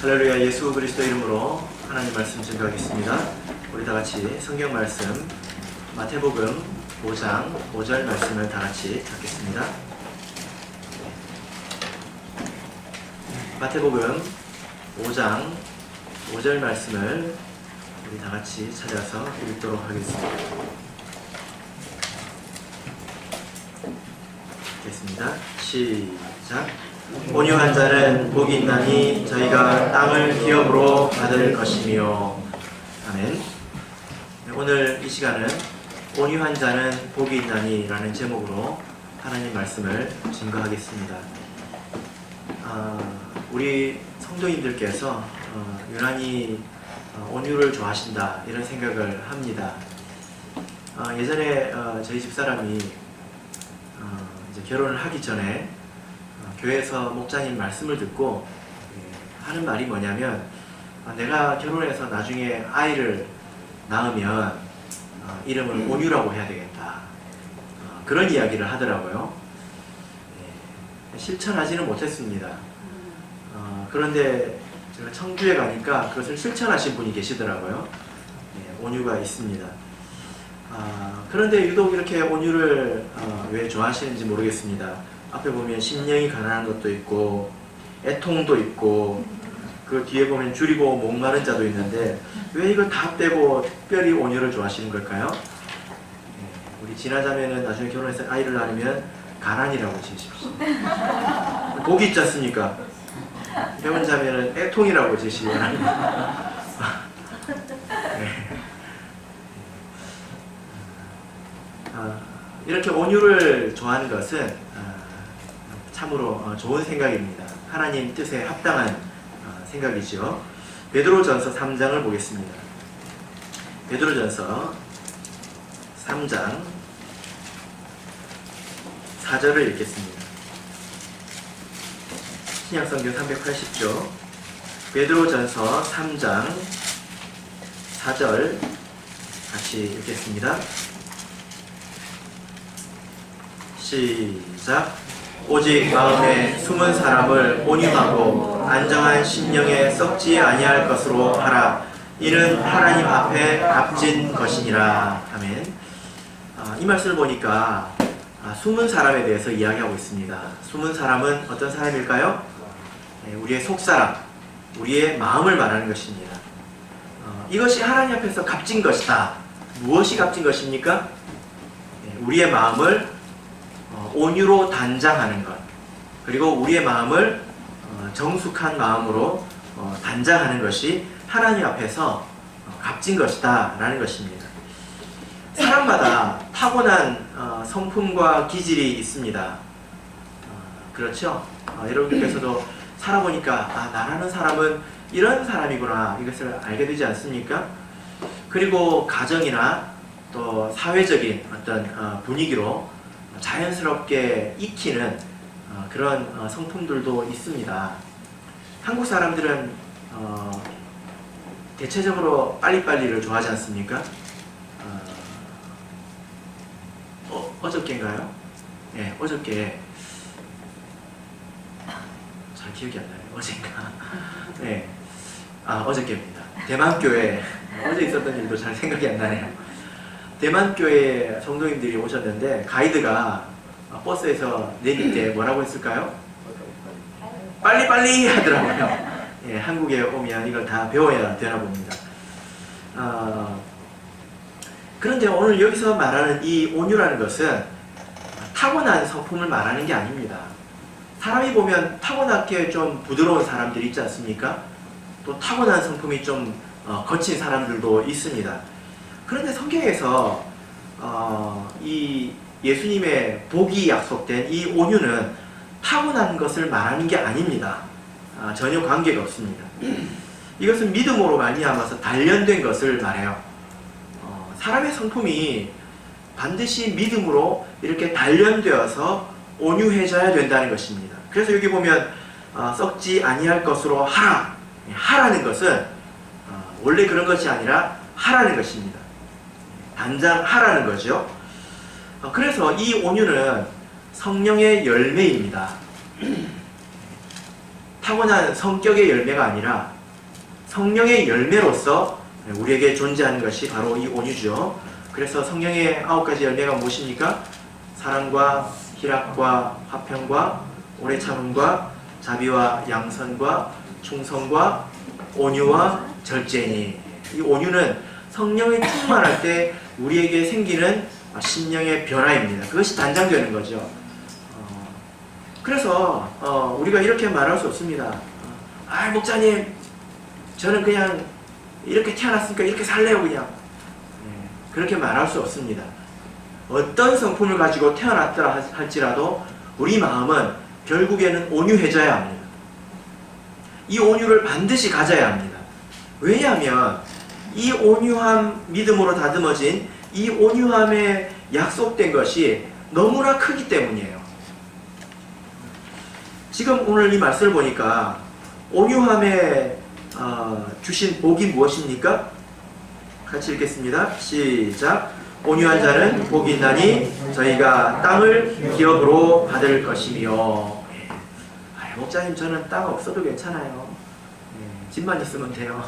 할렐루야. 예수 그리스도 이름으로 하나님 말씀 증거하겠습니다. 우리 다 같이 성경 말씀 마태복음 5장 5절 말씀을 다 같이 찾겠습니다. 마태복음 5장 5절 말씀을 우리 다 같이 찾아서 읽도록 하겠습니다. 읽겠습니다. 시작. 온유한 자는 복이 있나니 저희가 땅을 기업으로 받을 것이며. 아멘. 오늘 이 시간은 온유한 자는 복이 있나니 라는 제목으로 하나님 말씀을 증거하겠습니다. 우리 성도님들께서 유난히 온유를 좋아하신다 이런 생각을 합니다. 예전에 저희 집사람이 이제 결혼을 하기 전에 교회에서 목사님 말씀을 듣고 하는 말이 뭐냐면, 내가 결혼해서 나중에 아이를 낳으면 이름을 온유라고 해야 되겠다, 그런 이야기를 하더라고요. 실천하지는 못했습니다. 그런데 제가 청주에 가니까 그것을 실천하신 분이 계시더라고요. 온유가 있습니다. 그런데 유독 이렇게 온유를 왜 좋아하시는지 모르겠습니다. 앞에 보면 심령이 가난한 것도 있고 애통도 있고 그 뒤에 보면 줄이고 목마른 자도 있는데 왜 이걸 다 빼고 특별히 온유를 좋아하시는 걸까요? 우리 지나자면은 나중에 결혼해서 아이를 낳으면 가난이라고 지으십시오. 복이 있지 않습니까? 배운 자면은 애통이라고 지으시기 바랍니다. 이렇게 온유를 좋아하는 것은 참으로 좋은 생각입니다. 하나님 뜻에 합당한 생각이죠. 베드로전서 3장을 보겠습니다. 베드로전서 3장 4절을 읽겠습니다. 신약성경 380조 베드로전서 3장 4절 같이 읽겠습니다. 시작. 오직 마음에 숨은 사람을 온유하고 안정한 심령에 썩지 아니할 것으로 하라. 이는 하나님 앞에 값진 것이니라. 아멘. 이 말씀을 보니까 숨은 사람에 대해서 이야기하고 있습니다. 숨은 사람은 어떤 사람일까요? 우리의 속사람, 우리의 마음을 말하는 것입니다. 이것이 하나님 앞에서 값진 것이다. 무엇이 값진 것입니까? 우리의 마음을 온유로 단장하는 것, 그리고 우리의 마음을 정숙한 마음으로 단장하는 것이 하나님 앞에서 값진 것이다 라는 것입니다. 사람마다 타고난 성품과 기질이 있습니다. 그렇죠? 여러분께서도 살아보니까 나라는 사람은 이런 사람이구나, 이것을 알게 되지 않습니까? 그리고 가정이나 또 사회적인 어떤 분위기로 자연스럽게 익히는 그런 성품들도 있습니다. 한국 사람들은 대체적으로 빨리빨리를 좋아하지 않습니까? 어저께인가요? 네, 어저께 잘 기억이 안 나요. 어젠가? 네, 어저께입니다. 대만교회 어제 있었던 일도 잘 생각이 안 나네요. 대만교회 성도님들이 오셨는데 가이드가 버스에서 내릴 때 뭐라고 했을까요? 빨리빨리 하더라고요. 한국에 오면 이걸 다 배워야 되나 봅니다. 그런데 오늘 여기서 말하는 이 온유라는 것은 타고난 성품을 말하는 게 아닙니다. 사람이 보면 타고났게 좀 부드러운 사람들이 있지 않습니까? 또 타고난 성품이 좀 거친 사람들도 있습니다. 그런데 성경에서 이 예수님의 복이 약속된 이 온유는 타고난 것을 말하는 게 아닙니다. 전혀 관계가 없습니다. 이것은 믿음으로 말미암아서 단련된 것을 말해요. 사람의 성품이 반드시 믿음으로 이렇게 단련되어서 온유해져야 된다는 것입니다. 그래서 여기 보면 썩지 아니할 것으로 하라. 하라는 것은 원래 그런 것이 아니라 하라는 것입니다. 단장하라는 거죠. 그래서 이 온유는 성령의 열매입니다. 타고난 성격의 열매가 아니라 성령의 열매로서 우리에게 존재하는 것이 바로 이 온유죠. 그래서 성령의 9가지 열매가 무엇입니까? 사랑과 희락과 화평과 오래 참음과 자비와 양선과 충성과 온유와 절제니. 이 온유는 성령이 충만할 때 우리에게 생기는 심령의 변화입니다. 그것이 단장되는 거죠. 그래서 우리가 이렇게 말할 수 없습니다. 목사님, 저는 그냥 이렇게 태어났으니까 이렇게 살래요 그냥. 그렇게 말할 수 없습니다. 어떤 성품을 가지고 태어났더라 할지라도 우리 마음은 결국에는 온유해져야 합니다. 이 온유를 반드시 가져야 합니다. 왜냐하면 이 온유함, 믿음으로 다듬어진 이 온유함에 약속된 것이 너무나 크기 때문이에요. 지금 오늘 이 말씀을 보니까 온유함에 주신 복이 무엇입니까? 같이 읽겠습니다. 시작. 온유한 자는 복이 있나니 저희가 땅을 기업으로 받을 것이며. 목사님, 저는 땅 없어도 괜찮아요. 집만 있으면 돼요.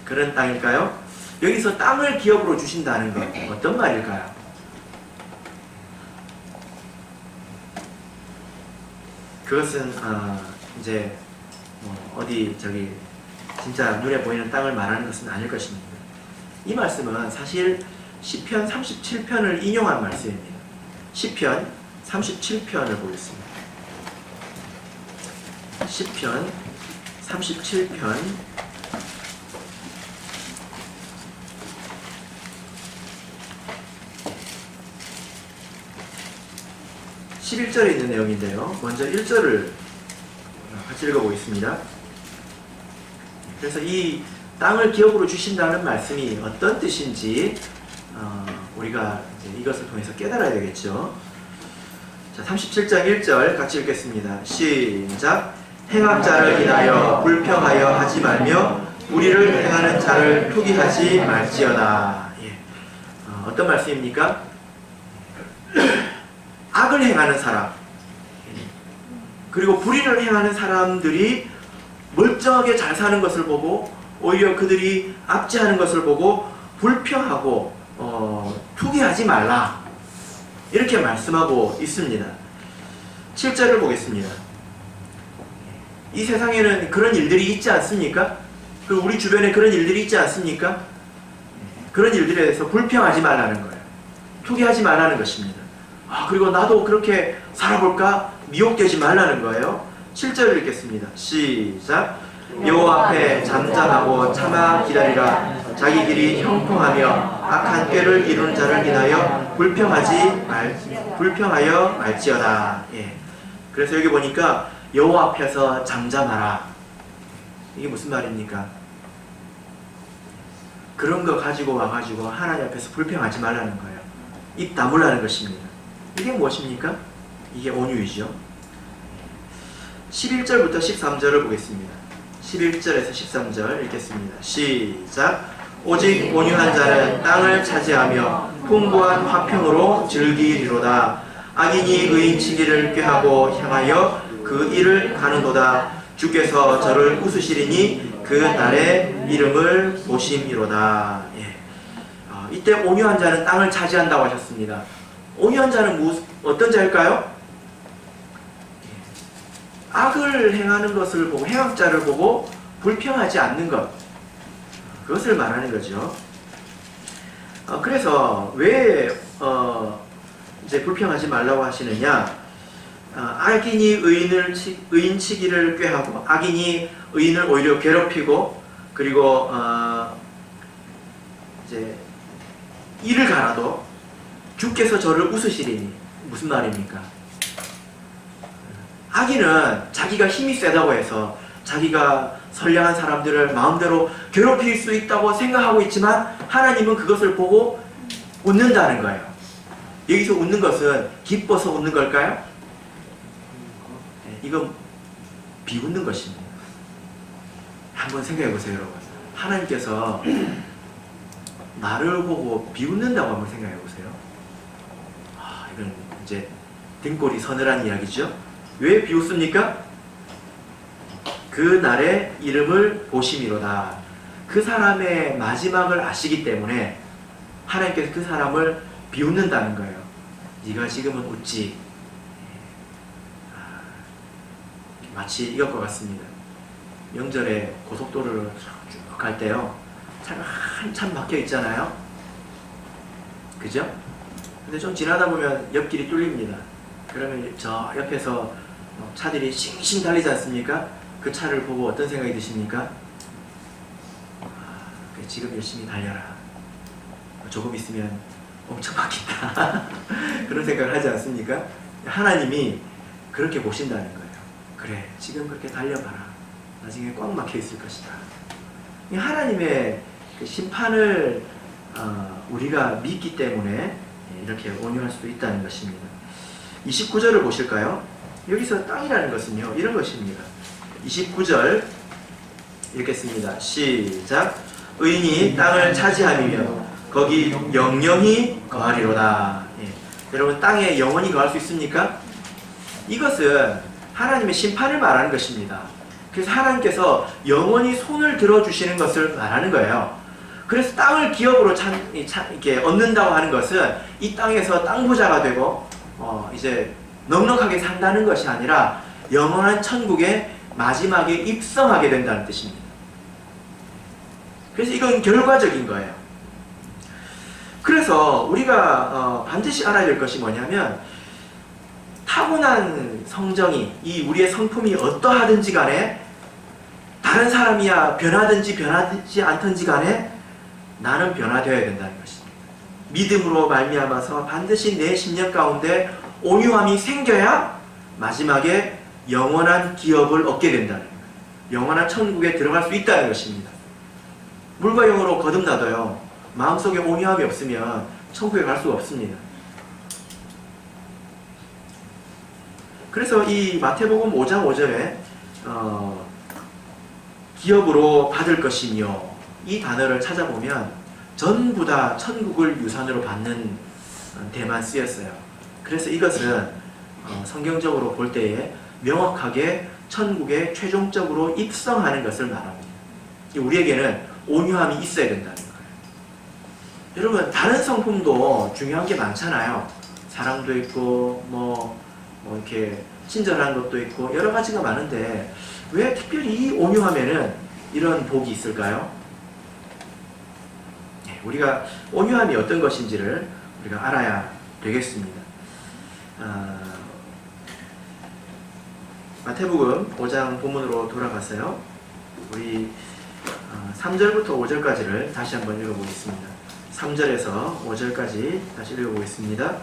그런 땅일까요? 여기서 땅을 기업으로 주신다는 건 어떤 말일까요? 그것은 이제 어디 진짜 눈에 보이는 땅을 말하는 것은 아닐 것입니다. 이 말씀은 사실 시편 37편을 인용한 말씀입니다. 시편 37편을 보겠습니다. 시편 37편 11절에 있는 내용인데요. 먼저 1절을 같이 읽어보겠습니다. 그래서 이 땅을 기업으로 주신다는 말씀이 어떤 뜻인지 우리가 이제 이것을 통해서 깨달아야 되겠죠. 자, 37장 1절 같이 읽겠습니다. 시작. 행악 자를 인하여 불평하여 하지 말며 우리를 행하는 자를 투기하지 말지어다. 어떤 말씀입니까? 악을 행하는 사람, 그리고 불의를 행하는 사람들이 멀쩡하게 잘 사는 것을 보고 오히려 그들이 압제하는 것을 보고 불평하고 투기하지 말라, 이렇게 말씀하고 있습니다. 7절을 보겠습니다. 이 세상에는 그런 일들이 있지 않습니까? 그리고 우리 주변에 그런 일들이 있지 않습니까? 그런 일들에 대해서 불평하지 말라는 거예요. 투기하지 말라는 것입니다. 그리고 나도 그렇게 살아볼까? 미혹되지 말라는 거예요. 7절을 읽겠습니다. 시작. 여호와 앞에 잠잠하고 참아 기다리라. 자기 길이 형통하며 악한 꾀를 이루는 자를 인하여 불평하여 말지어다. 그래서 여기 보니까 여호와 앞에서 잠잠하라. 이게 무슨 말입니까? 그런 거 가지고 와가지고 하나님 앞에서 불평하지 말라는 거예요. 입 다물라는 것입니다. 이게 무엇입니까? 이게 온유이죠. 11절부터 13절을 보겠습니다. 11절에서 13절 읽겠습니다. 시작. 오직 온유한 자는 땅을 차지하며 풍부한 화평으로 즐기리로다. 악인이 의인치기를 꾀하고 향하여 그 일을 가는도다. 주께서 저를 웃으시리니 그 날의 이름을 보심이로다. 이때 온유한 자는 땅을 차지한다고 하셨습니다. 온유한 자는 어떤 자일까요? 악을 행하는 것을 보고, 행악자를 보고 불평하지 않는 것, 그것을 말하는 거죠. 그래서 왜 이제 불평하지 말라고 하시느냐? 악인이 의인치기를 꾀하고, 악인이 의인을 오히려 괴롭히고, 그리고 이제 이를 가라도 주께서 저를 웃으시리니. 무슨 말입니까? 악인은 자기가 힘이 세다고 해서 자기가 선량한 사람들을 마음대로 괴롭힐 수 있다고 생각하고 있지만 하나님은 그것을 보고 웃는다는 거예요. 여기서 웃는 것은 기뻐서 웃는 걸까요? 이건 비웃는 것입니다. 한번 생각해 보세요, 여러분. 하나님께서 나를 보고 비웃는다고 한번 생각해 보세요. 이건 이제 등골이 서늘한 이야기죠. 왜 비웃습니까? 그 날의 이름을 보심이로다. 그 사람의 마지막을 아시기 때문에 하나님께서 그 사람을 비웃는다는 거예요. 네가 지금은 웃지. 마치 이것과 같습니다. 명절에 고속도로를 쭉 갈 때요, 차가 한참 막혀 있잖아요. 그죠? 근데 좀 지나다 보면 옆길이 뚫립니다. 그러면 저 옆에서 차들이 싱싱 달리지 않습니까? 그 차를 보고 어떤 생각이 드십니까? 그래, 지금 열심히 달려라. 조금 있으면 엄청 막힌다. 그런 생각을 하지 않습니까? 하나님이 그렇게 보신다는 거예요. 그래, 지금 그렇게 달려봐라. 나중에 꽉 막혀 있을 것이다. 하나님의 그 심판을 우리가 믿기 때문에 이렇게 온유할 수도 있다는 것입니다. 29절을 보실까요? 여기서 땅이라는 것은요, 이런 것입니다. 29절 읽겠습니다. 시작. 의인이 땅을 차지하며 거기 영영히 거하리로다. 여러분, 땅에 영원히 거할 수 있습니까? 이것은 하나님의 심판을 말하는 것입니다. 그래서 하나님께서 영원히 손을 들어주시는 것을 말하는 거예요. 그래서 땅을 기업으로 이렇게 얻는다고 하는 것은 이 땅에서 땅 부자가 되고 이제 넉넉하게 산다는 것이 아니라 영원한 천국의 마지막에 입성하게 된다는 뜻입니다. 그래서 이건 결과적인 거예요. 그래서 우리가 반드시 알아야 될 것이 뭐냐면, 타고난 성정이, 이 우리의 성품이 어떠하든지 간에, 다른 사람이야 변하든지 변하지 않든지 간에 나는 변화되어야 된다는 것입니다. 믿음으로 말미암아서 반드시 내 심령 가운데 온유함이 생겨야 마지막에 영원한 기업을 얻게 된다는 거예요. 영원한 천국에 들어갈 수 있다는 것입니다. 물과 영으로 거듭나도요, 마음속에 온유함이 없으면 천국에 갈 수가 없습니다. 그래서 이 마태복음 5장 5절에 기업으로 받을 것이며, 이 단어를 찾아보면 전부 다 천국을 유산으로 받는 데만 쓰였어요. 그래서 이것은 성경적으로 볼 때에 명확하게 천국에 최종적으로 입성하는 것을 말합니다. 우리에게는 온유함이 있어야 된다는 거예요. 여러분, 다른 성품도 중요한 게 많잖아요. 사랑도 있고 뭐 이렇게 친절한 것도 있고 여러 가지가 많은데, 왜 특별히 이 온유함에는 이런 복이 있을까요? 우리가 온유함이 어떤 것인지를 우리가 알아야 되겠습니다. 마태복음 5장 본문으로 돌아가서요, 우리 3절부터 5절까지를 다시 한번 읽어보겠습니다. 3절에서 5절까지 다시 읽어보겠습니다.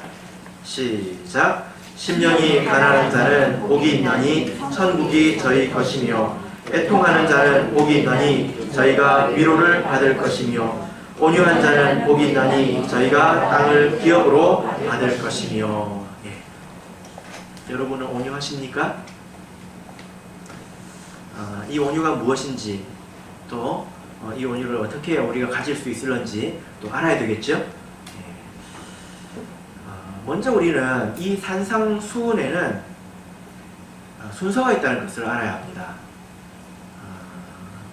시작. 심령이 가난한 자는 복이 있나니 천국이 저희 것이며, 애통하는 자는 복이 있나니 저희가 위로를 받을 것이며, 온유한 자는 복이 있나니 저희가 땅을 기업으로 받을 것이며. 여러분은 온유하십니까? 이 온유가 무엇인지, 또 이 온유를 어떻게 우리가 가질 수 있을런지 또 알아야 되겠죠? 먼저 우리는 이 산상수훈에는 순서가 있다는 것을 알아야 합니다.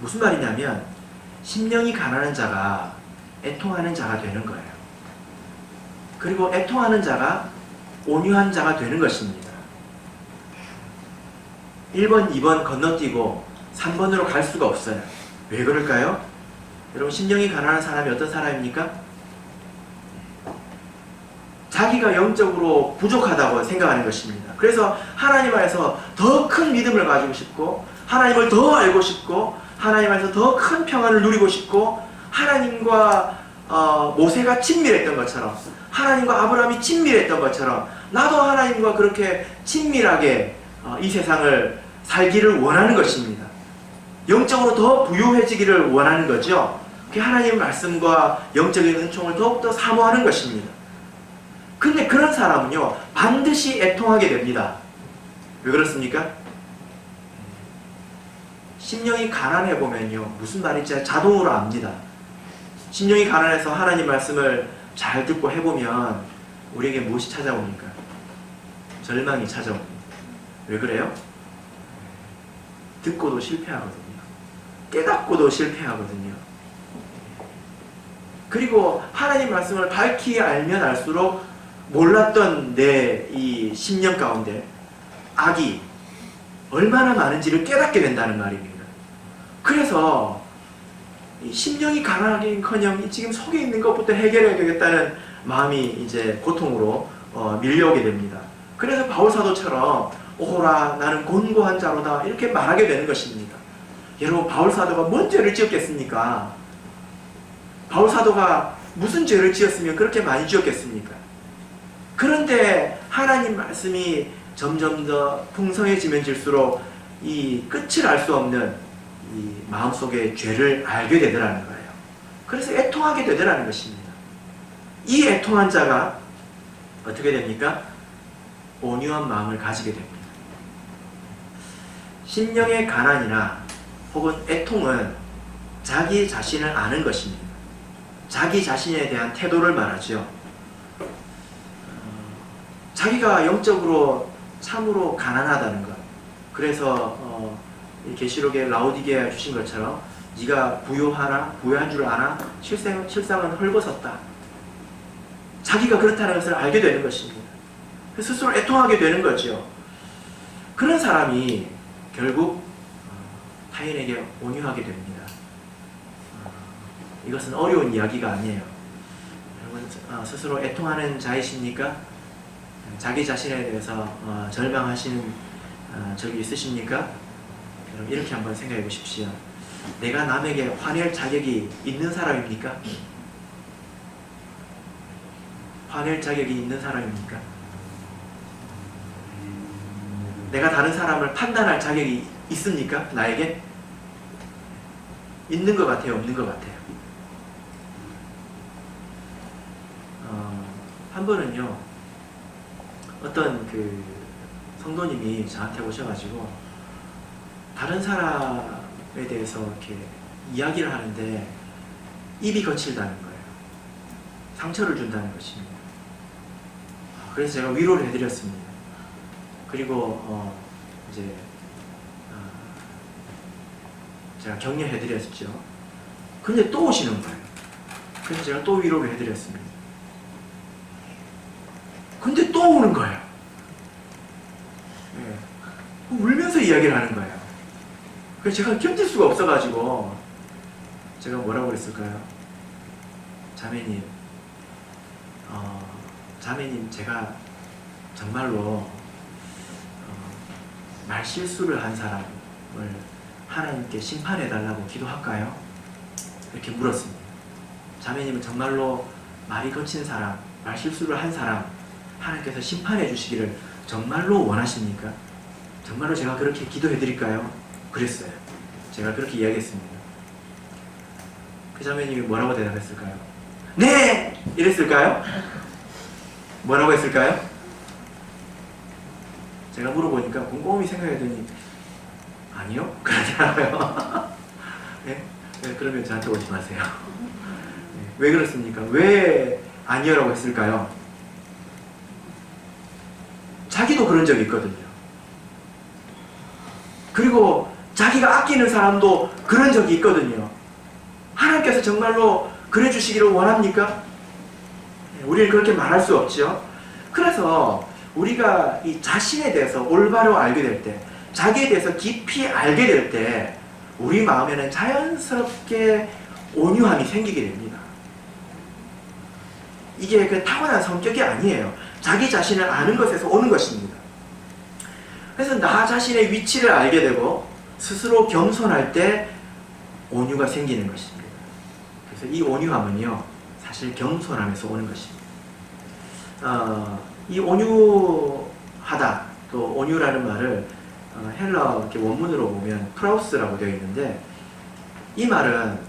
무슨 말이냐면, 심령이 가난한 자가 애통하는 자가 되는 거예요. 그리고 애통하는 자가 온유한 자가 되는 것입니다. 1번, 2번 건너뛰고 3번으로 갈 수가 없어요. 왜 그럴까요? 여러분, 심령이 가난한 사람이 어떤 사람입니까? 자기가 영적으로 부족하다고 생각하는 것입니다. 그래서 하나님 안에서 더 큰 믿음을 가지고 싶고, 하나님을 더 알고 싶고, 하나님 안에서 더 큰 평안을 누리고 싶고, 하나님과 모세가 친밀했던 것처럼, 하나님과 아브라함이 친밀했던 것처럼 나도 하나님과 그렇게 친밀하게 이 세상을 살기를 원하는 것입니다. 영적으로 더 부유해지기를 원하는 거죠. 하나님의 말씀과 영적인 은총을 더욱더 사모하는 것입니다. 근데 그런 사람은요, 반드시 애통하게 됩니다. 왜 그렇습니까? 심령이 가난해 보면요, 무슨 말인지 자동으로 압니다. 심령이 가난해서 하나님 말씀을 잘 듣고 해보면 우리에게 무엇이 찾아옵니까? 절망이 찾아옵니다. 왜 그래요? 듣고도 실패하거든요. 깨닫고도 실패하거든요. 그리고 하나님 말씀을 밝히 알면 알수록 몰랐던 내 이 심령 가운데 악이 얼마나 많은지를 깨닫게 된다는 말입니다. 그래서 심령이 가난하긴커녕 지금 속에 있는 것부터 해결해야 되겠다는 마음이 이제 고통으로 밀려오게 됩니다. 그래서 바울 사도처럼 오라 나는 곤고한 자로다 이렇게 말하게 되는 것입니다. 여러분 바울 사도가 뭔 죄를 지었겠습니까? 바울 사도가 무슨 죄를 지었으면 그렇게 많이 지었겠습니까? 그런데 하나님 말씀이 점점 더 풍성해지면 질수록 이 끝을 알 수 없는 이 마음속의 죄를 알게 되더라는 거예요. 그래서 애통하게 되더라는 것입니다. 이 애통한 자가 어떻게 됩니까? 온유한 마음을 가지게 됩니다. 심령의 가난이나 혹은 애통은 자기 자신을 아는 것입니다. 자기 자신에 대한 태도를 말하죠. 자기가 영적으로 참으로 가난하다는 것. 그래서 이 계시록에 라오디게아 주신 것처럼 네가 부요하나 부요한 줄 아나 실상은 헐벗었다. 자기가 그렇다는 것을 알게 되는 것입니다. 스스로 애통하게 되는 거죠. 그런 사람이 결국 타인에게 온유하게 됩니다. 이것은 어려운 이야기가 아니에요. 여러분 스스로 애통하는 자이십니까? 자기 자신에 대해서 절망하시는 적이 있으십니까? 여러분 이렇게 한번 생각해 보십시오. 내가 남에게 화낼 자격이 있는 사람입니까? 화낼 자격이 있는 사람입니까? 내가 다른 사람을 판단할 자격이 있습니까? 나에게? 있는 것 같아요? 없는 것 같아요? 한 번은요, 어떤 그 성도님이 저한테 오셔가지고 다른 사람에 대해서 이렇게 이야기를 하는데 입이 거칠다는 거예요. 상처를 준다는 것입니다. 그래서 제가 위로를 해드렸습니다. 그리고 이제 제가 격려해드렸죠. 근데 또 오시는 거예요. 그래서 제가 또 위로를 해드렸습니다. 근데 또 오는 거예요. 네. 울면서 이야기를 하는 거예요. 그래서 제가 견딜 수가 없어가지고 제가 뭐라고 그랬을까요? 자매님, 자매님 제가 정말로 말실수를 한 사람을 하나님께 심판해달라고 기도할까요? 이렇게 물었습니다. 자매님은 정말로 말이 거친 사람, 말실수를 한 사람 하나님께서 심판해 주시기를 정말로 원하십니까? 정말로 제가 그렇게 기도해 드릴까요? 그랬어요. 제가 그렇게 이야기했습니다. 그 자매님이 뭐라고 대답했을까요? 네! 이랬을까요? 뭐라고 했을까요? 제가 물어보니까 곰곰이 생각해더니 아니요? 그러더라고요. 네? 네, 그러면 저한테 오지 마세요. 네, 왜 그렇습니까? 왜 아니요라고 했을까요? 자기도 그런 적이 있거든요. 그리고 자기가 아끼는 사람도 그런 적이 있거든요. 하나님께서 정말로 그래 주시기를 원합니까? 우리는 그렇게 말할 수 없죠. 그래서 우리가 이 자신에 대해서 올바로 알게 될 때, 자기에 대해서 깊이 알게 될 때 우리 마음에는 자연스럽게 온유함이 생기게 됩니다. 이게 그 타고난 성격이 아니에요. 자기 자신을 아는 것에서 오는 것입니다. 그래서 나 자신의 위치를 알게 되고 스스로 겸손할 때 온유가 생기는 것입니다. 그래서 이 온유함은요, 사실 겸손함에서 오는 것입니다. 이 온유하다, 또 온유라는 말을 헬라 이렇게 원문으로 보면 프라우스라고 되어 있는데, 이 말은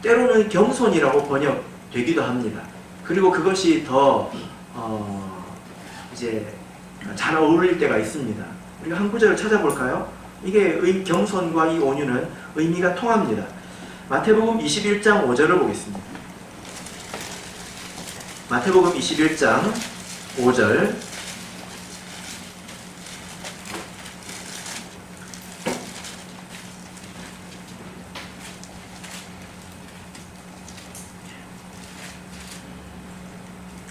때로는 겸손이라고 번역되기도 합니다. 그리고 그것이 더 이제 잘 어울릴 때가 있습니다. 우리가 한 구절을 찾아볼까요? 이게 겸손과 이 온유는 의미가 통합니다. 마태복음 21장 5절을 보겠습니다. 마태복음 21장 5절.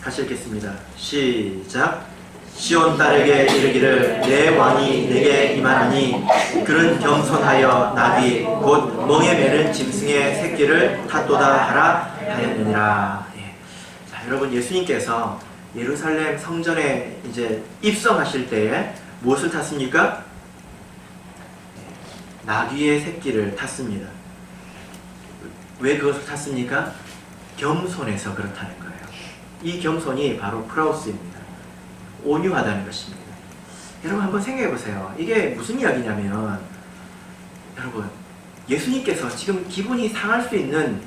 같이 읽겠습니다. 시작. 시온 딸에게 이르기를 내 왕이 내게 임하나니 그는 겸손하여 나귀 곧 멍에 매는 짐승의 새끼를 탔도다 하라 하였느니라. 예. 자, 여러분, 예수님께서 예루살렘 성전에 이제 입성하실 때에 무엇을 탔습니까? 나귀의 새끼를 탔습니다. 왜 그것을 탔습니까? 겸손해서 그렇다는 거예요. 이 겸손이 바로 프라우스입니다. 온유하다는 것입니다. 여러분, 한번 생각해 보세요. 이게 무슨 이야기냐면, 여러분, 예수님께서 지금 기분이 상할 수 있는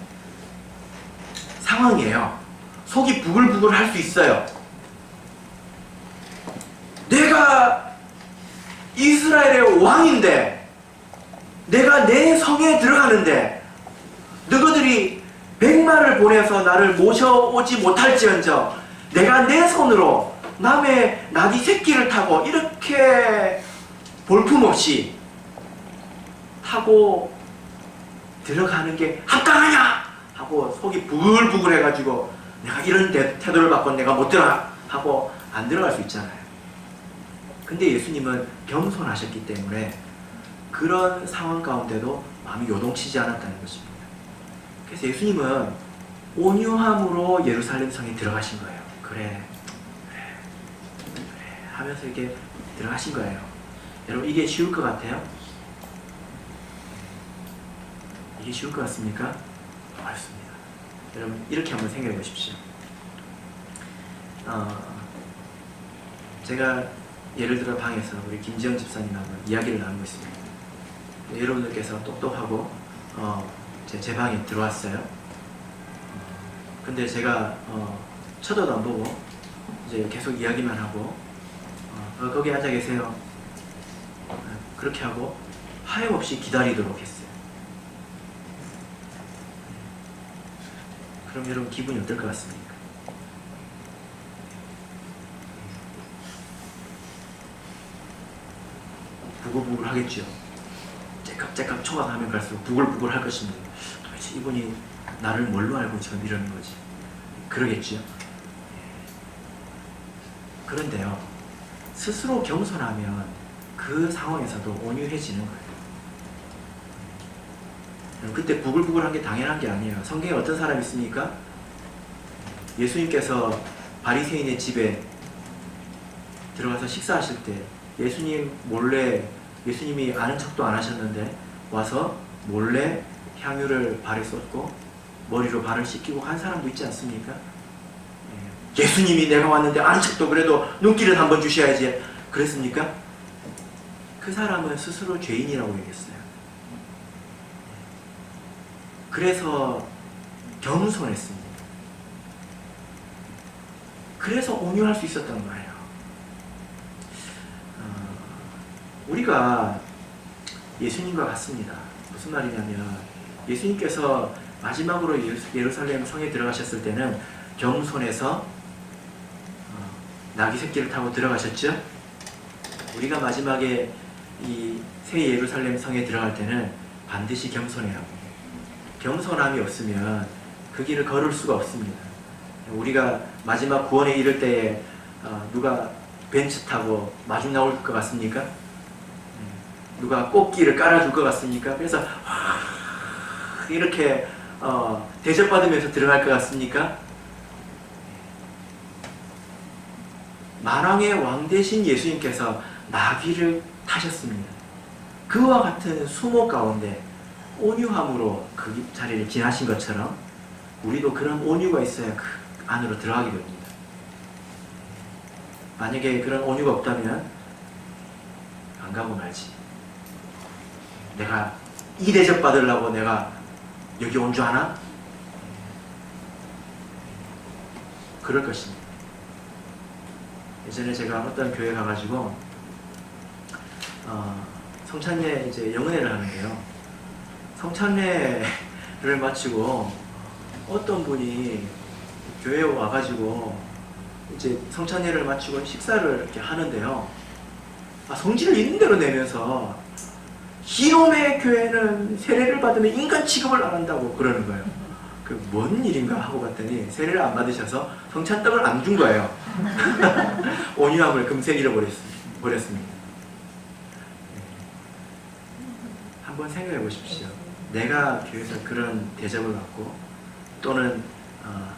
상황이에요. 속이 부글부글 할 수 있어요. 내가 이스라엘의 왕인데, 내가 내 성에 들어가는데 너희들이 100마를 보내서 나를 모셔오지 못할지언정 내가 내 손으로 남의 나귀 새끼를 타고 이렇게 볼품없이 타고 들어가는 게 합당하냐 하고 속이 부글부글 해가지고 내가 이런 태도를 받고 내가 못 들어가 하고 안 들어갈 수 있잖아요. 근데 예수님은 겸손하셨기 때문에 그런 상황 가운데도 마음이 요동치지 않았다는 것입니다. 그래서 예수님은 온유함으로 예루살렘 성에 들어가신 거예요. 그래 하면서 이렇게 들어가신 거예요. 여러분, 이게 쉬울 것 같아요? 이게 쉬울 것 같습니까? 어렵습니다. 여러분, 이렇게 한번 생각해 보십시오. 제가 예를 들어 방에서 우리 김지영 집사님하고 이야기를 나누고 있습니다. 여러분들께서 똑똑하고 제 방에 들어왔어요. 근데 제가 쳐다도 안 보고 이제 계속 이야기만 하고 거기 앉아 계세요. 그렇게 하고 하염없이 기다리도록 했어요. 그럼 여러분, 기분이 어떨 것 같습니까? 부글부글 하겠죠. 째깍째깍 초강하면 갈수록 부글부글 할 것입니다. 도대체 이분이 나를 뭘로 알고 지금 이러는 거지? 그러겠죠. 그런데요, 스스로 겸손하면 그 상황에서도 온유해지는 거예요. 그때 부글부글한 게 당연한 게 아니에요. 성경에 어떤 사람이 있습니까? 예수님께서 바리새인의 집에 들어가서 식사하실 때 예수님 몰래, 예수님이 아는 척도 안 하셨는데 와서 몰래 향유를 발에 쏟고 머리로 발을 씻기고 간 사람도 있지 않습니까? 예수님이 내가 왔는데 아는 척도 그래도 눈길은 한번 주셔야지 그랬습니까? 그 사람은 스스로 죄인이라고 얘기했어요. 그래서 겸손했습니다. 그래서 온유할 수 있었던 거예요. 우리가 예수님과 같습니다. 무슨 말이냐면 예수님께서 마지막으로 예루살렘 성에 들어가셨을 때는 겸손해서 나귀 새끼를 타고 들어가셨죠? 우리가 마지막에 이 새 예루살렘 성에 들어갈 때는 반드시 겸손해야 합니다. 겸손함이 없으면 그 길을 걸을 수가 없습니다. 우리가 마지막 구원에 이를 때에 누가 벤츠 타고 마중 나올 것 같습니까? 누가 꽃길을 깔아줄 것 같습니까? 그래서 이렇게 대접받으면서 들어갈 것 같습니까? 만왕의 왕 대신 예수님께서 나귀를 타셨습니다. 그와 같은 수모 가운데 온유함으로 그 자리를 지나신 것처럼 우리도 그런 온유가 있어야 그 안으로 들어가게 됩니다. 만약에 그런 온유가 없다면 안 가고 말지. 내가 이 대접 받으려고 내가 여기 온 줄 아나? 그럴 것입니다. 예전에 제가 어떤 교회 가가지고 성찬례 이제 영은회를 하는데요. 성찬례를 마치고 어떤 분이 교회에 와가지고 이제 성찬례를 마치고 식사를 이렇게 하는데요. 성질을 있는 대로 내면서 이놈의 교회는 세례를 받으면 인간 취급을 안 한다고 그러는 거예요. 그 뭔 일인가 하고 봤더니 세례를 안 받으셔서 성찬떡을 안 준 거예요. 온유함을 금세 잃어버렸습니다. 한번 생각해 보십시오. 내가 교회에서 그런 대접을 받고 또는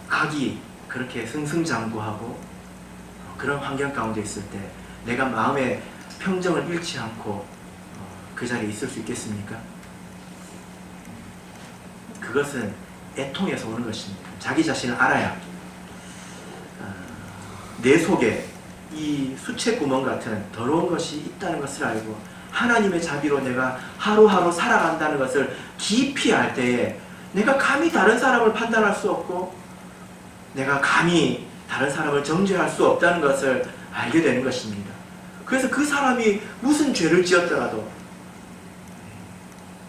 악이 그렇게 승승장구하고 그런 환경 가운데 있을 때 내가 마음의 평정을 잃지 않고 그 자리에 있을 수 있겠습니까? 그것은 애통에서 오는 것입니다. 자기 자신을 알아야 내 속에 이 수채구멍 같은 더러운 것이 있다는 것을 알고 하나님의 자비로 내가 하루하루 살아간다는 것을 깊이 알 때에 내가 감히 다른 사람을 판단할 수 없고 내가 감히 다른 사람을 정죄할 수 없다는 것을 알게 되는 것입니다. 그래서 그 사람이 무슨 죄를 지었더라도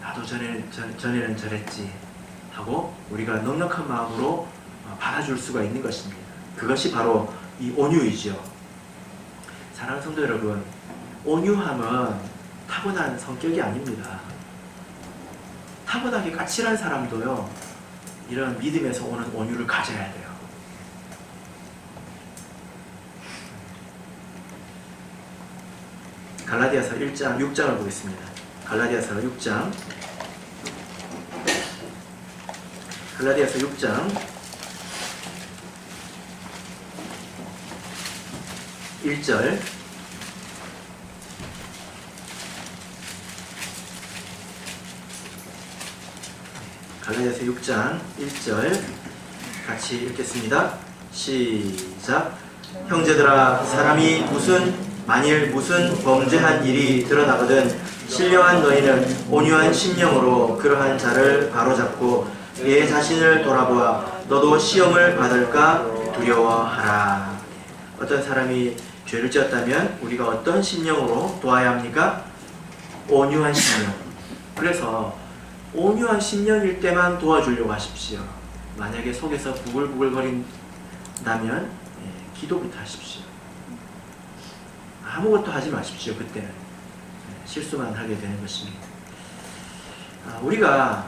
나도 전에는 저랬지 하고 우리가 넉넉한 마음으로 받아줄 수가 있는 것입니다. 그것이 바로 이 온유이죠. 사랑하는 성도 여러분, 온유함은 타고난 성격이 아닙니다. 타고나게 까칠한 사람도요, 이런 믿음에서 오는 온유를 가져야 돼요. 갈라디아서 1장 6장을 보겠습니다. 갈라디아서 6장 1절 갈라디아서 6장 1절 같이 읽겠습니다. 시작. 형제들아, 사람이 만일 무슨 범죄한 일이 드러나거든 신령한 너희는 온유한 심령으로 그러한 자를 바로잡고 내 자신을 돌아보아 너도 시험을 받을까 두려워하라. 어떤 사람이 죄를 지었다면 우리가 어떤 심령으로 도와야 합니까? 온유한 심령. 그래서 온유한 심령일 때만 도와주려고 하십시오. 만약에 속에서 부글부글 거린다면 기도부터 하십시오. 아무것도 하지 마십시오. 그때는 실수만 하게 되는 것입니다. 우리가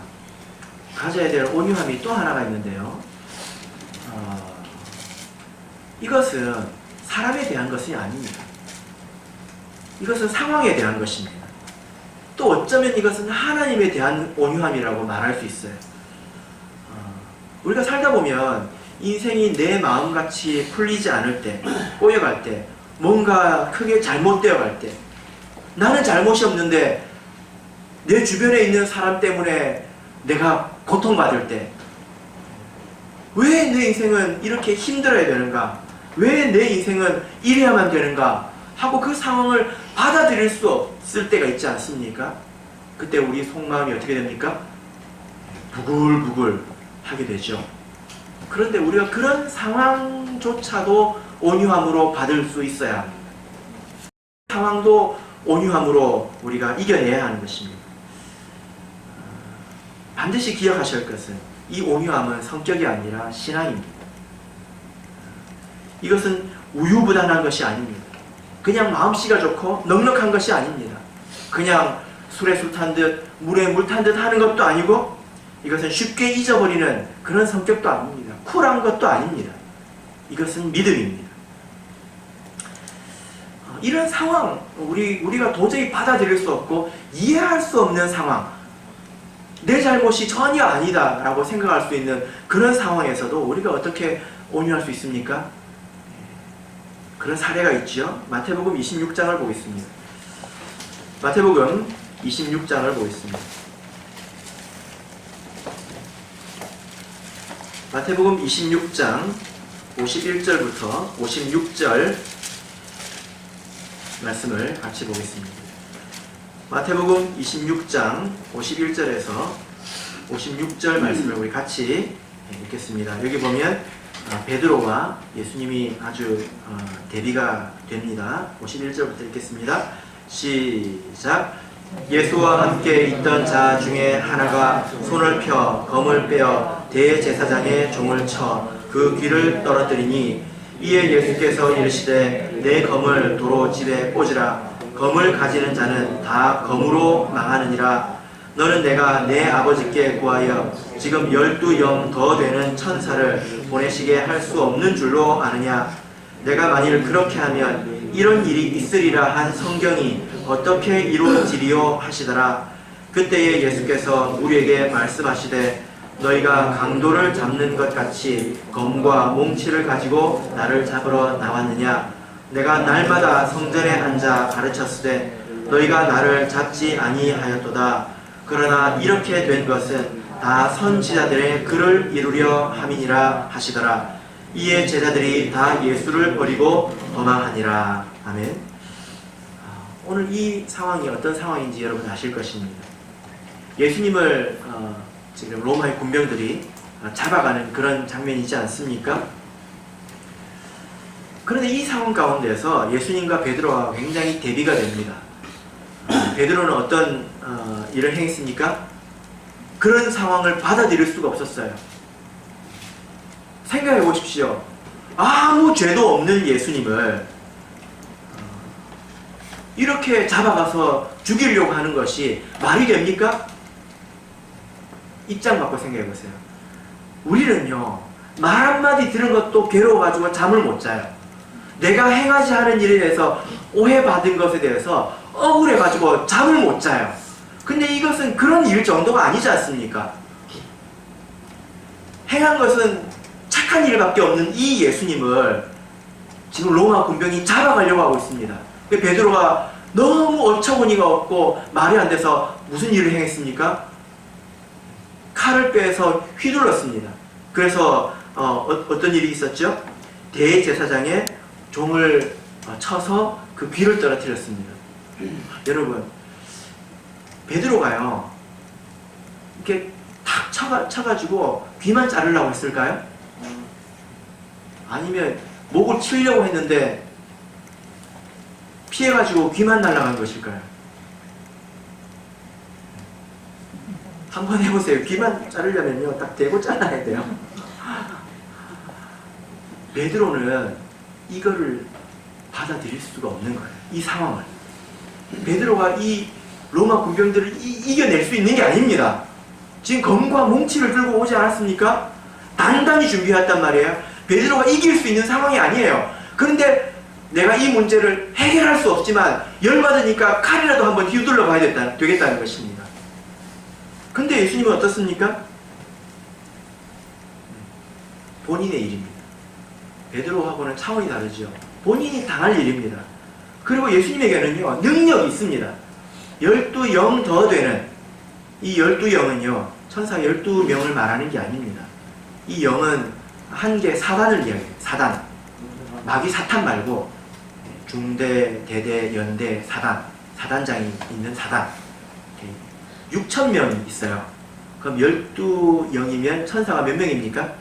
가져야 될 온유함이 또 하나가 있는데요. 이것은 사람에 대한 것이 아닙니다. 이것은 상황에 대한 것입니다. 또 어쩌면 이것은 하나님에 대한 온유함이라고 말할 수 있어요. 우리가 살다 보면 인생이 내 마음같이 풀리지 않을 때, 꼬여갈 때, 뭔가 크게 잘못되어 갈 때, 나는 잘못이 없는데 내 주변에 있는 사람 때문에 내가 고통받을 때, 왜 내 인생은 이렇게 힘들어야 되는가? 왜 내 인생은 이래야만 되는가? 하고 그 상황을 받아들일 수 없을 때가 있지 않습니까? 그때 우리 속마음이 어떻게 됩니까? 부글부글 하게 되죠. 그런데 우리가 그런 상황조차도 온유함으로 받을 수 있어야 합니다. 상황도 온유함으로 우리가 이겨내야 하는 것입니다. 반드시 기억하실 것은 이 온유함은 성격이 아니라 신앙입니다. 이것은 우유부단한 것이 아닙니다. 그냥 마음씨가 좋고 넉넉한 것이 아닙니다. 그냥 술에 술 탄 듯 물에 물 탄 듯 하는 것도 아니고 이것은 쉽게 잊어버리는 그런 성격도 아닙니다. 쿨한 것도 아닙니다. 이것은 믿음입니다. 이런 상황, 우리가 도저히 받아들일 수 없고 이해할 수 없는 상황, 내 잘못이 전혀 아니다 라고 생각할 수 있는 그런 상황에서도 우리가 어떻게 온유할 수 있습니까? 그런 사례가 있죠. 마태복음 26장을 보겠습니다. 마태복음 26장을 보겠습니다. 마태복음 26장 51절부터 56절 말씀을 같이 보겠습니다. 마태복음 26장 51절에서 56절 말씀을 우리 같이 읽겠습니다. 여기 보면 베드로와 예수님이 아주 대비가 됩니다. 51절부터 읽겠습니다. 시작. 예수와 함께 있던 자 중에 하나가 손을 펴 검을 빼어 대제사장의 종을 쳐 그 귀를 떨어뜨리니 이에 예수께서 이르시되 내 검을 도로 집에 꽂으라. 검을 가지는 자는 다 검으로 망하느니라. 너는 내가 내 아버지께 구하여 지금 12영 더 되는 천사를 보내시게 할 수 없는 줄로 아느냐? 내가 만일 그렇게 하면 이런 일이 있으리라 한 성경이 어떻게 이루어지리요 하시더라. 그때에 예수께서 우리에게 말씀하시되 너희가 강도를 잡는 것 같이 검과 몽치를 가지고 나를 잡으러 나왔느냐? 내가 날마다 성전에 앉아 가르쳤으되 너희가 나를 잡지 아니하였도다. 그러나 이렇게 된 것은 다 선지자들의 글을 이루려 함이니라 하시더라. 이에 제자들이 다 예수를 버리고 도망하니라. 아멘. 오늘 이 상황이 어떤 상황인지 여러분 아실 것입니다. 예수님을 지금 로마의 군병들이 잡아가는 그런 장면이 있지 않습니까? 그런데 이 상황 가운데서 예수님과 베드로가 굉장히 대비가 됩니다. 베드로는 어떤 일을 행했습니까? 그런 상황을 받아들일 수가 없었어요. 생각해 보십시오. 아무 죄도 없는 예수님을 이렇게 잡아가서 죽이려고 하는 것이 말이 됩니까? 입장 바꿔 생각해 보세요. 우리는요, 말 한마디 들은 것도 괴로워가지고 잠을 못 자요. 내가 행하지 않은 일에 대해서 오해받은 것에 대해서 억울해가지고 잠을 못 자요. 근데 이것은 그런 일 정도가 아니지 않습니까? 행한 것은 착한 일밖에 없는 이 예수님을 지금 로마 군병이 잡아가려고 하고 있습니다. 베드로가 너무 어처구니가 없고 말이 안 돼서 무슨 일을 행했습니까? 칼을 빼서 휘둘렀습니다. 그래서 어떤 일이 있었죠? 대제사장의 종을 쳐서 그 귀를 떨어뜨렸습니다. 여러분, 베드로가요 이렇게 탁 쳐가지고 귀만 자르려고 했을까요? 아니면 목을 치려고 했는데 피해가지고 귀만 날아간 것일까요? 한번 해보세요. 귀만 자르려면요 딱 대고 잘라야 돼요. 베드로는 이거를 받아들일 수가 없는 거예요. 이 상황을. 베드로가 이 로마 군병들을 이겨낼 수 있는 게 아닙니다. 지금 검과 몽치를 들고 오지 않았습니까? 단단히 준비했단 말이에요. 베드로가 이길 수 있는 상황이 아니에요. 그런데 내가 이 문제를 해결할 수 없지만 열받으니까 칼이라도 한번 휘둘러 봐야 되겠다는 것입니다. 근데 예수님은 어떻습니까? 본인의 일입니다. 베드로하고는 차원이 다르죠. 본인이 당할 일입니다. 그리고 예수님에게는요 능력이 있습니다. 12영 더 되는 이 12영은요 천사 12명을 말하는 게 아닙니다. 이 영은 한 개 사단을 이야기해요. 사단. 마귀 사탄 말고 중대, 대대, 연대, 사단. 사단장이 있는 사단. 6,000명이 있어요. 그럼 12영이면 천사가 몇 명입니까?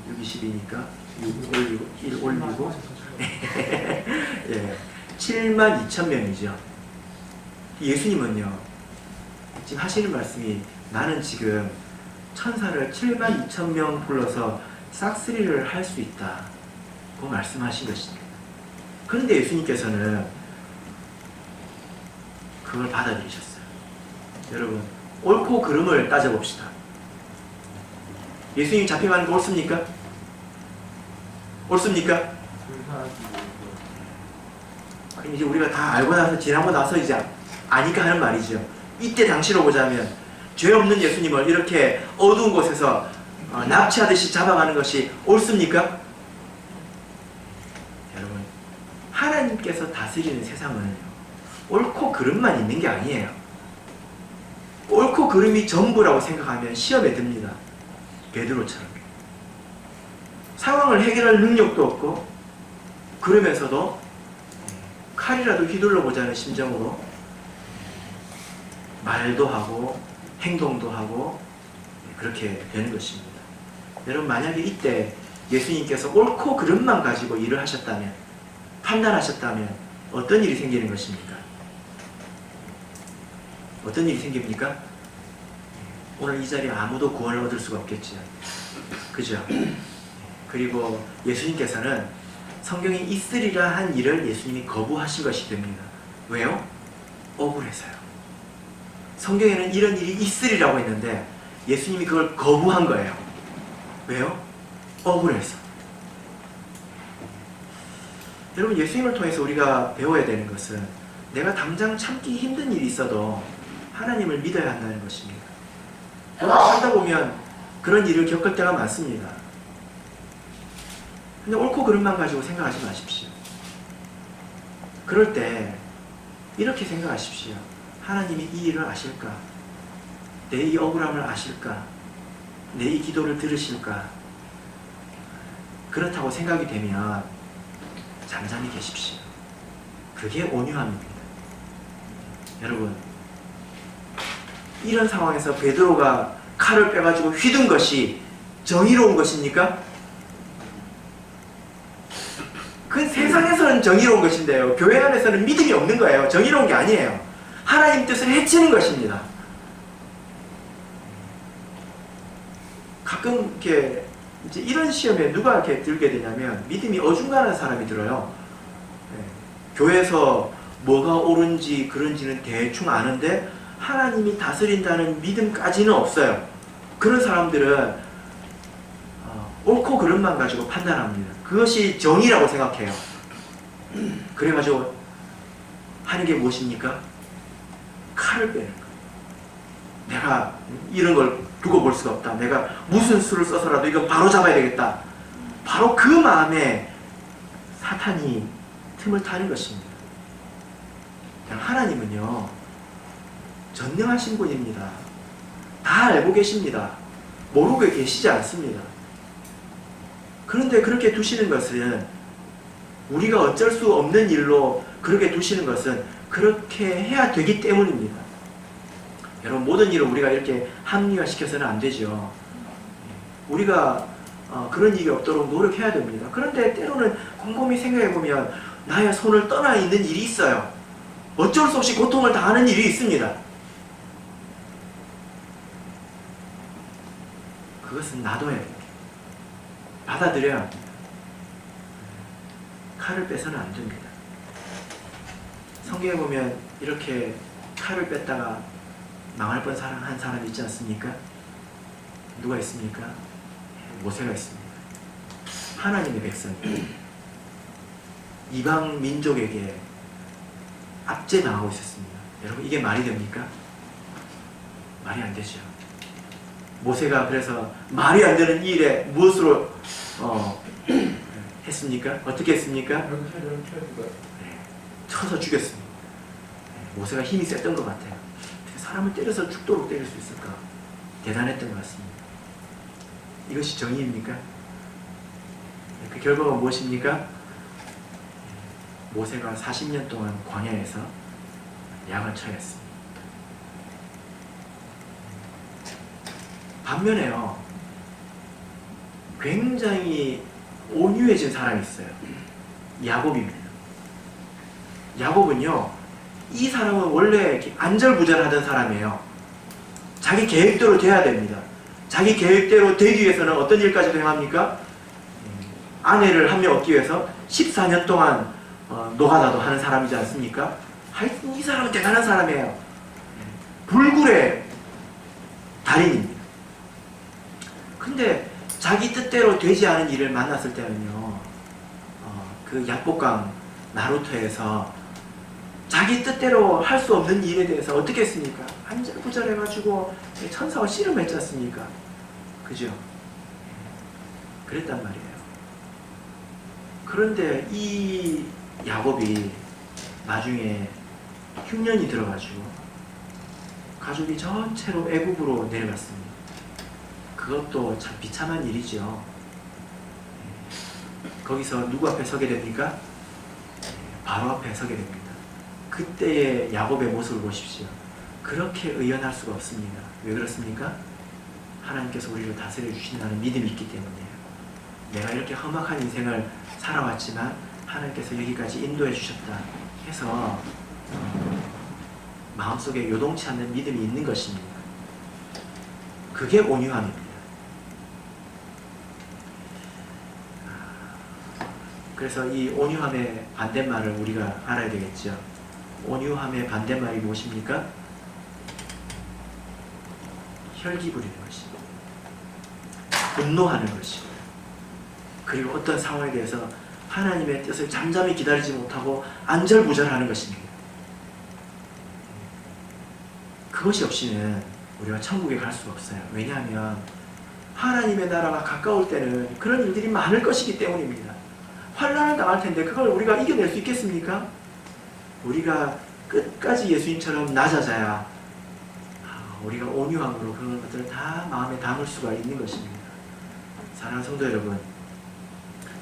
6, 20이니까 6 올리고 1 올리고 예, 72,000명이죠. 예수님은요 지금 하시는 말씀이 나는 지금 천사를 72,000명 불러서 싹쓸이를 할 수 있다 고 말씀하신 것입니다. 그런데 예수님께서는 그걸 받아들이셨어요. 여러분 옳고 그름을 따져봅시다. 예수님 잡혀가는 거 옳습니까? 옳습니까? 이제 우리가 다 알고 나서 지나고 나서 이제 아니까 하는 말이죠. 이때 당시로 보자면 죄 없는 예수님을 이렇게 어두운 곳에서 납치하듯이 잡아가는 것이 옳습니까? 여러분 하나님께서 다스리는 세상은 옳고 그름만 있는 게 아니에요. 옳고 그름이 전부라고 생각하면 시험에 듭니다. 베드로처럼 상황을 해결할 능력도 없고 그러면서도 칼이라도 휘둘러 보자는 심정으로 말도 하고 행동도 하고 그렇게 되는 것입니다. 여러분 만약에 이때 예수님께서 옳고 그름만 가지고 일을 하셨다면 판단하셨다면 어떤 일이 생기는 것입니까? 어떤 일이 생깁니까? 오늘 이 자리에 아무도 구원을 얻을 수가 없겠죠. 그죠? 그리고 예수님께서는 성경이 있으리라 한 일을 예수님이 거부하신 것이 됩니다. 왜요? 억울해서요. 성경에는 이런 일이 있으리라고 했는데 예수님이 그걸 거부한 거예요. 왜요? 억울해서. 여러분, 예수님을 통해서 우리가 배워야 되는 것은 내가 당장 참기 힘든 일이 있어도 하나님을 믿어야 한다는 것입니다. 살다 보면 그런 일을 겪을 때가 많습니다. 근데 옳고 그름만 가지고 생각하지 마십시오. 그럴 때 이렇게 생각하십시오. 하나님이 이 일을 아실까? 내 이 억울함을 아실까? 내 이 기도를 들으실까? 그렇다고 생각이 되면 잠잠히 계십시오. 그게 온유함입니다. 여러분, 이런 상황에서 베드로가 칼을 빼가지고 휘둔 것이 정의로운 것입니까? 그 세상에서는 정의로운 것인데요, 교회 안에서는 믿음이 없는 거예요. 정의로운 게 아니에요. 하나님 뜻을 해치는 것입니다. 가끔 이렇게 이제 이런 시험에 누가 이렇게 들게 되냐면 믿음이 어중간한 사람이 들어요. 교회에서 뭐가 옳은지 그런지는 대충 아는데 하나님이 다스린다는 믿음까지는 없어요. 그런 사람들은 옳고 그름만 가지고 판단합니다. 그것이 정의라고 생각해요. 그래가지고 하는 게 무엇입니까? 칼을 빼는 거예요. 내가 이런 걸 두고 볼 수가 없다. 내가 무슨 수를 써서라도 이건 바로 잡아야 되겠다. 바로 그 마음에 사탄이 틈을 타는 것입니다. 하나님은요, 전능하신 분입니다. 다 알고 계십니다. 모르고 계시지 않습니다. 그런데 그렇게 두시는 것은, 우리가 어쩔 수 없는 일로 그렇게 두시는 것은 그렇게 해야 되기 때문입니다. 여러분, 모든 일을 우리가 이렇게 합리화시켜서는 안 되죠. 우리가 그런 일이 없도록 노력해야 됩니다. 그런데 때로는 곰곰이 생각해보면 나의 손을 떠나 있는 일이 있어요. 어쩔 수 없이 고통을 당하는 일이 있습니다. 그것은 놔둬야 됩니다. 받아들여야 합니다. 칼을 빼서는 안 됩니다. 성경에 보면 이렇게 칼을 뺐다가 망할 뻔 한 사람 있지 않습니까? 누가 있습니까? 모세가 있습니다. 하나님의 백성, 이방 민족에게 압제당하고 있었습니다. 여러분, 이게 말이 됩니까? 말이 안 되죠. 모세가 그래서 말이 안 되는 이 일에 무엇으로 했습니까? 어떻게 했습니까? 쳐서 죽였습니다. 모세가 힘이 셌던 것 같아요. 사람을 때려서 죽도록 때릴 수 있을까? 대단했던 것 같습니다. 이것이 정의입니까? 그 결과가 무엇입니까? 모세가 40년 동안 광야에서 양을 쳐야 했습니다. 반면에요, 굉장히 온유해진 사람이 있어요. 야곱입니다. 야곱은요, 이 사람은 원래 안절부절하던 사람이에요. 자기 계획대로 돼야 됩니다. 자기 계획대로 되기 위해서는 어떤 일까지도 행합니까? 아내를 한 명 얻기 위해서 14년 동안 노가다도 하는 사람이지 않습니까? 하여튼 이 사람은 대단한 사람이에요. 불굴의 달인입니다. 근데 자기 뜻대로 되지 않은 일을 만났을 때는요, 그 약복강 나루토에서 자기 뜻대로 할 수 없는 일에 대해서 어떻게 했습니까? 안절부절해가지고 천사와 씨름했지 않습니까? 그죠? 그랬단 말이에요. 그런데 이 야곱이 나중에 흉년이 들어가지고 가족이 전체로 애굽으로 내려갔습니다. 그것도 참 비참한 일이죠. 거기서 누구 앞에 서게 됩니까? 바로 앞에 서게 됩니다. 그때의 야곱의 모습을 보십시오. 그렇게 의연할 수가 없습니다. 왜 그렇습니까? 하나님께서 우리를 다스려 주신다는 믿음이 있기 때문이에요. 내가 이렇게 험악한 인생을 살아왔지만 하나님께서 여기까지 인도해 주셨다 해서 마음속에 요동치 않는 믿음이 있는 것입니다. 그게 온유함입니다. 그래서 이 온유함의 반대말을 우리가 알아야 되겠죠. 온유함의 반대말이 무엇입니까? 혈기 부리는 것이고 분노하는 것이고 그리고 어떤 상황에 대해서 하나님의 뜻을 잠잠히 기다리지 못하고 안절부절하는 것입니다. 그것이 없이는 우리가 천국에 갈 수가 없어요. 왜냐하면 하나님의 나라가 가까울 때는 그런 일들이 많을 것이기 때문입니다. 환난을 당할 텐데 그걸 우리가 이겨낼 수 있겠습니까? 우리가 끝까지 예수님처럼 낮아져야 우리가 온유함으로 그런 것들을 다 마음에 담을 수가 있는 것입니다. 사랑하는 성도 여러분,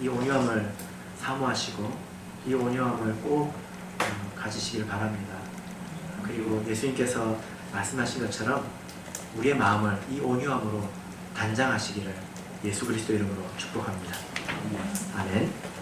이 온유함을 사모하시고 이 온유함을 꼭 가지시길 바랍니다. 그리고 예수님께서 말씀하신 것처럼 우리의 마음을 이 온유함으로 단장하시기를 예수 그리스도 이름으로 축복합니다. 아멘.